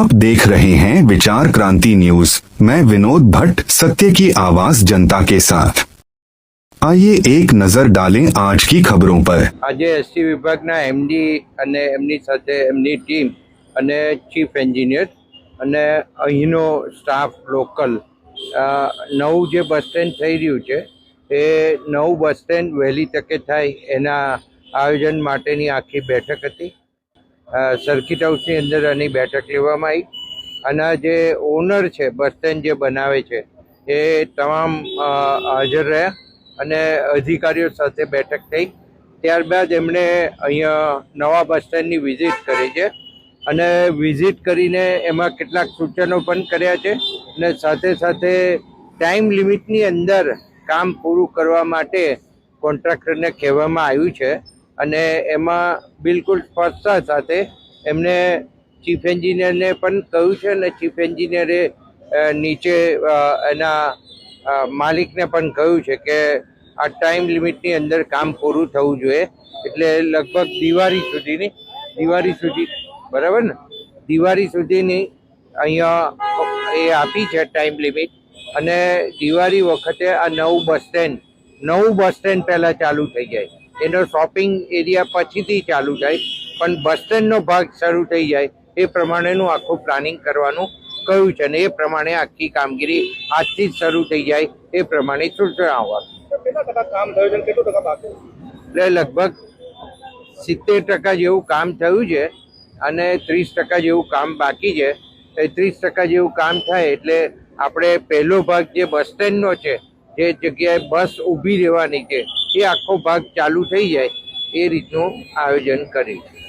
आप देख रहे हैं विचार क्रांति न्यूज। मैं विनोद भट्ट, सत्य की आवाज जनता के साथ। आइए एक नजर डालें आज की खबरों पर। आज एसटी विभागના એમડી અને એમની સાથે એમની ટીમ અને ચીફ એન્જિનિયર અને અહીંનો સ્ટાફ લોકલ નવું જે બસ સ્ટેન્ડ થઈ રહ્યું છે એ નવું બસ સ્ટેન્ડ વહેલી તકે થાય એના આયોજન માટેની આખી બેઠક હતી। સર્કિટ હાઉસની અંદર આની બેઠક લેવામાં આવી અને જે ઓનર છે બસ સ્ટેન્ડ જે બનાવે છે એ તમામ હાજર રહ્યા અને અધિકારીઓ સાથે બેઠક થઈ। ત્યારબાદ એમણે અહીંયા નવા બસ સ્ટેન્ડની વિઝિટ કરી છે અને વિઝિટ કરીને એમાં કેટલાક સૂચનો પણ કર્યા છે અને સાથે સાથે ટાઈમ લિમિટની અંદર કામ પૂરું કરવા માટે કોન્ટ્રાક્ટરને કહેવામાં આવ્યું છે અને એમાં બિલકુલ સ્પષ્ટતા સાથે એમને ચીફ એન્જિનિયરને પણ કહ્યું છે અને ચીફ એન્જિનિયરે નીચે એના માલિકને પણ કહ્યું છે કે આ ટાઈમ લિમિટની અંદર કામ પૂરું થવું જોઈએ। એટલે લગભગ દિવાળી સુધી બરાબર ને, દિવાળી સુધીની અહીંયા એ આપી છે ટાઈમ લિમિટ અને દિવાળી વખતે આ નવું બસ સ્ટેન્ડ પહેલાં ચાલુ થઈ જાય, એનો શોપિંગ એરિયા પછીથી ચાલુ થાય પણ બસ સ્ટેન્ડનો ભાગ શરૂ થઈ જાય એ પ્રમાણેનું આખું પ્લાનિંગ કરવાનું કહ્યું છે અને એ પ્રમાણે આખી કામગીરી આજથી જ શરૂ થઈ જાય એ પ્રમાણે સૂચના આવવા। એટલે લગભગ 70% જેવું કામ થયું છે અને 30% જેવું કામ બાકી છે। 30% જેવું કામ થાય એટલે આપણે પહેલો ભાગ જે બસ સ્ટેન્ડનો છે, જે જગ્યાએ બસ ઊભી રહેવાની છે, એ આખો ભાગ ચાલુ થઈ જાય એ રીતનું આયોજન કર્યું છે।